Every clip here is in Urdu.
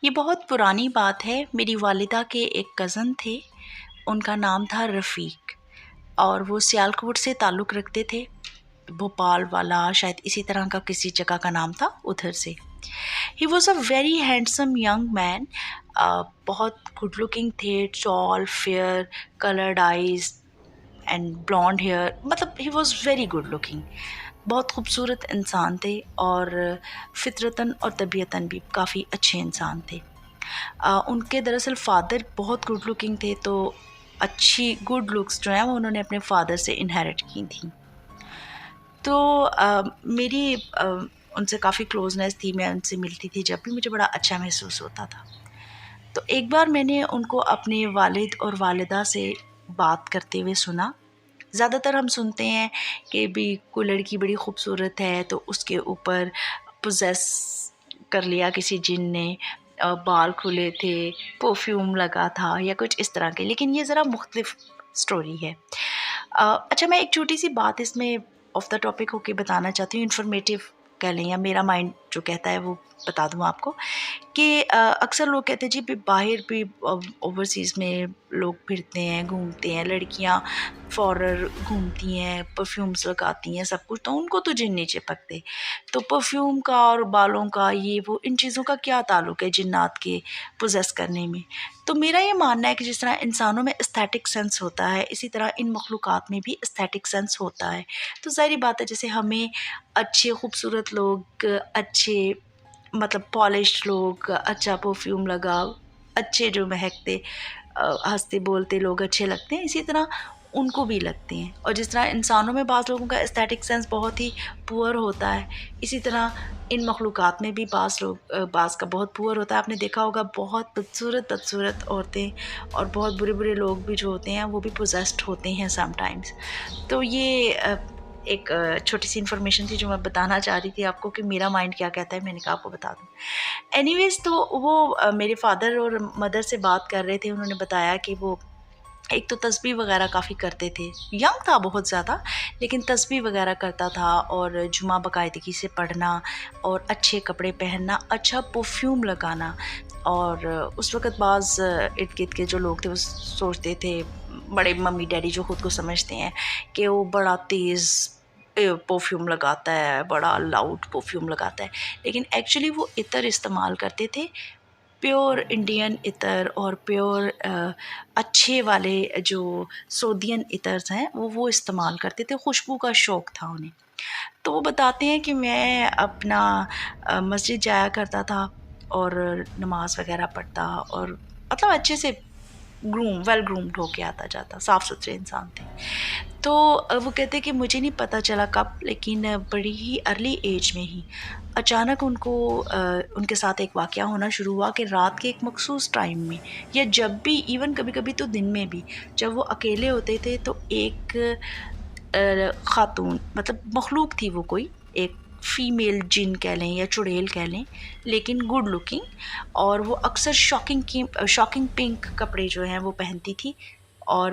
یہ بہت پرانی بات ہے. میری والدہ کے ایک کزن تھے، ان کا نام تھا رفیق، اور وہ سیالکوٹ سے تعلق رکھتے تھے. بھوپال والا شاید اسی طرح کا کسی جگہ کا نام تھا، ادھر سے. He was a very handsome young man. بہت گڈ لکنگ تھے، tall, fair, coloured eyes and blonde hair. مطلب he was very good looking. بہت خوبصورت انسان تھے، اور فطرتاً اور طبیعتاً بھی کافی اچھے انسان تھے. ان کے دراصل فادر بہت گڈ لکنگ تھے، تو اچھی گڈ لکس جو ہیں وہ انہوں نے اپنے فادر سے انہیرٹ کی تھیں. تو میری ان سے کافی کلوزنس تھی. میں ان سے ملتی تھی جب بھی، مجھے بڑا اچھا محسوس ہوتا تھا. تو ایک بار میں نے ان کو اپنے والد اور والدہ سے بات کرتے ہوئے سنا. زیادہ تر ہم سنتے ہیں کہ بھی کوئی لڑکی بڑی خوبصورت ہے تو اس کے اوپر پوزیس کر لیا کسی جن نے، بال کھلے تھے، پرفیوم لگا تھا یا کچھ اس طرح کے. لیکن یہ ذرا مختلف سٹوری ہے. اچھا، میں ایک چھوٹی سی بات اس میں آف دا ٹاپک ہو کے بتانا چاہتی ہوں، انفارمیٹیو کہہ لیں یا میرا مائنڈ جو کہتا ہے وہ بتا دوں آپ کو، کہ اکثر لوگ کہتے ہیں جی باہر بھی اوورسیز میں لوگ پھرتے ہیں، گھومتے ہیں، لڑکیاں فورر گھومتی ہیں، پرفیومس لگاتی ہیں، سب کچھ، تو ان کو تو جن نہیں چپکتے. تو پرفیوم کا اور بالوں کا یہ وہ ان چیزوں کا کیا تعلق ہے جنات کے پوزیس کرنے میں؟ تو میرا یہ ماننا ہے کہ جس طرح انسانوں میں استھیٹک سینس ہوتا ہے، اسی طرح ان مخلوقات میں بھی استھیٹک سینس ہوتا ہے. تو ظاہری بات ہے جیسے ہمیں اچھے خوبصورت لوگ، اچھے مطلب پالشڈ لوگ، اچھا پرفیوم لگا، اچھے جو مہکتے ہنستے بولتے لوگ اچھے لگتے ہیں، اسی طرح ان کو بھی لگتے ہیں. اور جس طرح انسانوں میں بعض لوگوں کا استھیٹک سینس بہت ہی پور ہوتا ہے، اسی طرح ان مخلوقات میں بھی بعض کا بہت پور ہوتا ہے. آپ نے دیکھا ہوگا بہت بدصورت عورتیں اور بہت برے برے لوگ بھی جو ہوتے ہیں وہ بھی پوزیسڈ ہوتے ہیں سم ٹائمز. تو یہ ایک چھوٹی سی انفارمیشن تھی جو میں بتانا چاہ رہی تھی آپ کو کہ میرا مائنڈ کیا کہتا ہے، میں نے کہا آپ کو بتا دوں. اینی ویز، تو وہ میرے فادر اور مدر سے بات کر رہے تھے. انہوں نے بتایا کہ وہ ایک تو تسبیح وغیرہ کافی کرتے تھے، ینگ تھا بہت زیادہ، لیکن تسبیح وغیرہ کرتا تھا، اور جمعہ باقاعدگی سے پڑھنا، اور اچھے کپڑے پہننا، اچھا پرفیوم لگانا. اور اس وقت بعض ارد گرد کے جو لوگ تھے وہ سوچتے تھے، بڑے ممی ڈیڈی جو خود کو سمجھتے ہیں، کہ وہ بڑا تیز پرفیوم لگاتا ہے، بڑا لاؤڈ پرفیوم لگاتا ہے. لیکن ایکچولی وہ عطر استعمال کرتے تھے، پیور انڈین عطر، اور پیور اچھے والے جو سعودین عطرز ہیں وہ استعمال کرتے تھے. خوشبو کا شوق تھا انہیں. تو وہ بتاتے ہیں کہ میں اپنا مسجد جایا کرتا تھا اور نماز وغیرہ پڑھتا، اور مطلب اچھے سے ویل گرومڈ ہو کے آتا جاتا، صاف ستھرے انسان تھے. تو وہ کہتے کہ مجھے نہیں پتہ چلا کب، لیکن بڑی ہی ارلی ایج میں ہی اچانک ان کے ساتھ ایک واقعہ ہونا شروع ہوا کہ رات کے ایک مخصوص ٹائم میں، یا جب بھی، ایون کبھی کبھی تو دن میں بھی، جب وہ اکیلے ہوتے تھے تو ایک خاتون، مطلب مخلوق تھی وہ، کوئی ایک فیمیل جن کہہ لیں یا چڑیل کہہ لیں، لیکن گڈ لکنگ، اور وہ اکثر شاکنگ پنک کپڑے جو ہیں وہ پہنتی تھی. اور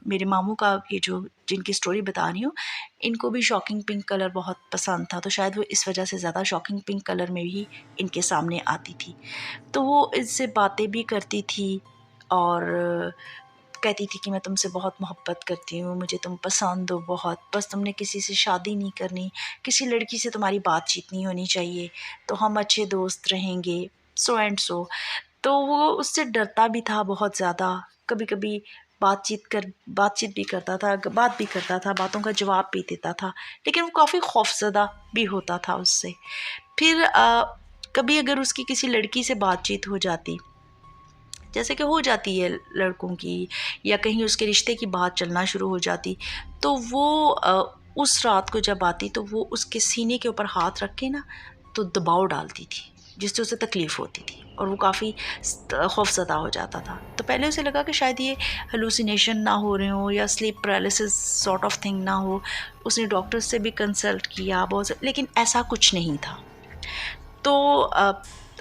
میرے ماموں کا یہ جو جن کی سٹوری بتا رہی ہوں، ان کو بھی شاکنگ پنک کلر بہت پسند تھا، تو شاید وہ اس وجہ سے زیادہ شاکنگ پنک کلر میں ہی ان کے سامنے آتی تھی. تو وہ ان سے باتیں بھی کرتی تھی، اور کہتی تھی کہ میں تم سے بہت محبت کرتی ہوں، مجھے تم پسند ہو بہت، بس تم نے کسی سے شادی نہیں کرنی، کسی لڑکی سے تمہاری بات چیت نہیں ہونی چاہیے، تو ہم اچھے دوست رہیں گے، سو اینڈ سو. تو وہ اس سے ڈرتا بھی تھا بہت زیادہ. کبھی کبھی بات چیت بھی کرتا تھا، بات بھی کرتا تھا، باتوں کا جواب بھی دیتا تھا، لیکن وہ کافی خوفزدہ بھی ہوتا تھا اس سے. پھر کبھی اگر اس کی کسی لڑکی سے بات چیت ہو جاتی، جیسے کہ ہو جاتی ہے لڑکوں کی، یا کہیں اس کے رشتے کی بات چلنا شروع ہو جاتی، تو وہ اس رات کو جب آتی تو وہ اس کے سینے کے اوپر ہاتھ رکھ کے نا تو دباؤ ڈالتی تھی، جس سے اسے تکلیف ہوتی تھی، اور وہ کافی خوفزدہ ہو جاتا تھا. تو پہلے اسے لگا کہ شاید یہ ہلوسینیشن نہ ہو رہے ہوں، یا slip paralysis sort of thing نہ ہو. اس نے ڈاکٹر سے بھی کنسلٹ کیا بہت، لیکن ایسا کچھ نہیں تھا. تو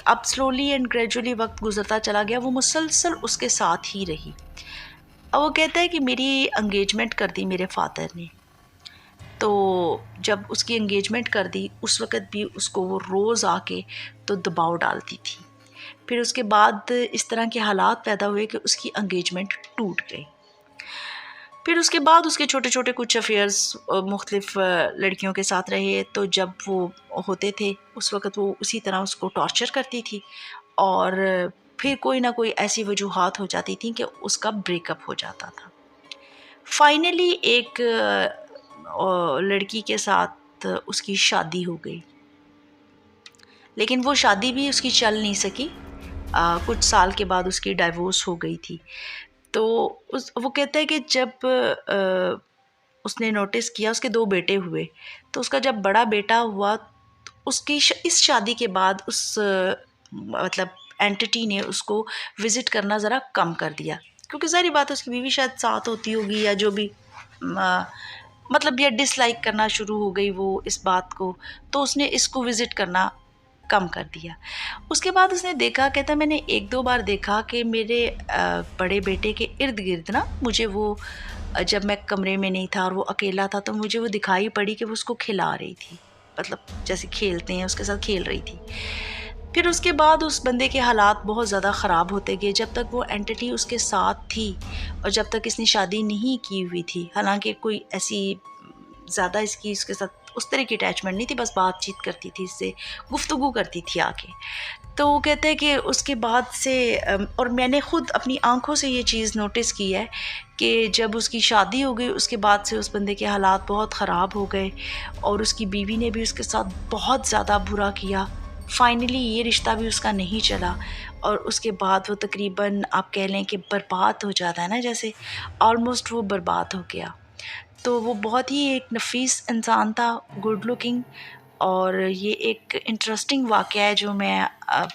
اب سلولی اینڈ گریجولی وقت گزرتا چلا گیا، وہ مسلسل اس کے ساتھ ہی رہی. اب وہ کہتا ہے کہ میری انگیجمنٹ کر دی میرے فادر نے. تو جب اس کی انگیجمنٹ کر دی، اس وقت بھی اس کو وہ روز آ کے تو دباؤ ڈالتی تھی. پھر اس کے بعد اس طرح کے حالات پیدا ہوئے کہ اس کی انگیجمنٹ ٹوٹ گئی. پھر اس کے بعد اس کے چھوٹے چھوٹے کچھ افیئرز مختلف لڑکیوں کے ساتھ رہے. تو جب وہ ہوتے تھے اس وقت وہ اسی طرح اس کو ٹارچر کرتی تھی، اور پھر کوئی نہ کوئی ایسی وجوہات ہو جاتی تھیں کہ اس کا بریک اپ ہو جاتا تھا. فائنلی ایک لڑکی کے ساتھ اس کی شادی ہو گئی، لیکن وہ شادی بھی اس کی چل نہیں سکی. کچھ سال کے بعد اس کی ڈائیورس ہو گئی تھی. تو وہ کہتا ہے کہ جب اس نے نوٹس کیا، اس کے 2 بیٹے ہوئے، تو اس کا جب بڑا بیٹا ہوا تو اس کی اس شادی کے بعد اس مطلب اینٹی نے اس کو وزٹ کرنا ذرا کم کر دیا، کیونکہ ظاہری بات ہے اس کی بیوی شاید ساتھ ہوتی ہوگی یا جو بھی، مطلب یہ ڈس لائک کرنا شروع ہو گئی وہ اس بات کو، تو اس نے اس کو وزٹ کرنا کم کر دیا. اس کے بعد اس نے دیکھا، کہتا میں نے 1-2 بار دیکھا کہ میرے بڑے بیٹے کے ارد گرد نا مجھے وہ، جب میں کمرے میں نہیں تھا اور وہ اکیلا تھا تو مجھے وہ دکھائی پڑی کہ وہ اس کو کھلا رہی تھی، مطلب جیسے کھیلتے ہیں اس کے ساتھ کھیل رہی تھی. پھر اس کے بعد اس بندے کے حالات بہت زیادہ خراب ہوتے گئے جب تک وہ اینٹی اس کے ساتھ تھی اور جب تک اس نے شادی نہیں کی ہوئی تھی. حالانکہ کوئی ایسی زیادہ اس کے ساتھ اس طرح کی اٹیچمنٹ نہیں تھی، بس بات چیت کرتی تھی، اس سے گفتگو کرتی تھی آ کے. تو وہ کہتے ہیں کہ اس کے بعد سے، اور میں نے خود اپنی آنکھوں سے یہ چیز نوٹس کی ہے کہ جب اس کی شادی ہو گئی اس کے بعد سے اس بندے کے حالات بہت خراب ہو گئے، اور اس کی بیوی نے بھی اس کے ساتھ بہت زیادہ برا کیا. فائنلی یہ رشتہ بھی اس کا نہیں چلا، اور اس کے بعد وہ تقریباً آپ کہہ لیں کہ برباد ہو جاتا ہے نا، جیسے آلموسٹ وہ برباد ہو گیا. تو وہ بہت ہی ایک نفیس انسان تھا، گڈ لکنگ، اور یہ ایک انٹرسٹنگ واقعہ ہے جو میں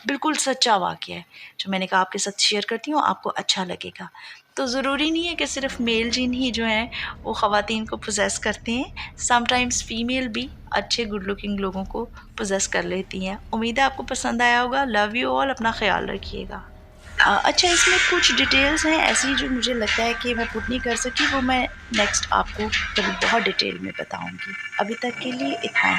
بالکل سچا واقعہ ہے جو میں نے کہا آپ کے ساتھ شیئر کرتی ہوں، آپ کو اچھا لگے گا. تو ضروری نہیں ہے کہ صرف میل جن ہی جو ہیں وہ خواتین کو پوزیس کرتے ہیں، سم ٹائمز فیمیل بھی اچھے گڈ لکنگ لوگوں کو پوزیس کر لیتی ہیں. امید ہے آپ کو پسند آیا ہوگا. لو یو آل، اپنا خیال رکھیے گا. اچھا، اس میں کچھ ڈیٹیلز ہیں ایسی جو مجھے لگتا ہے کہ میں پٹ نہیں کر سکی، وہ میں نیکسٹ آپ کو کبھی بہت ڈیٹیل میں بتاؤں گی. ابھی تک کے لیے اتنا.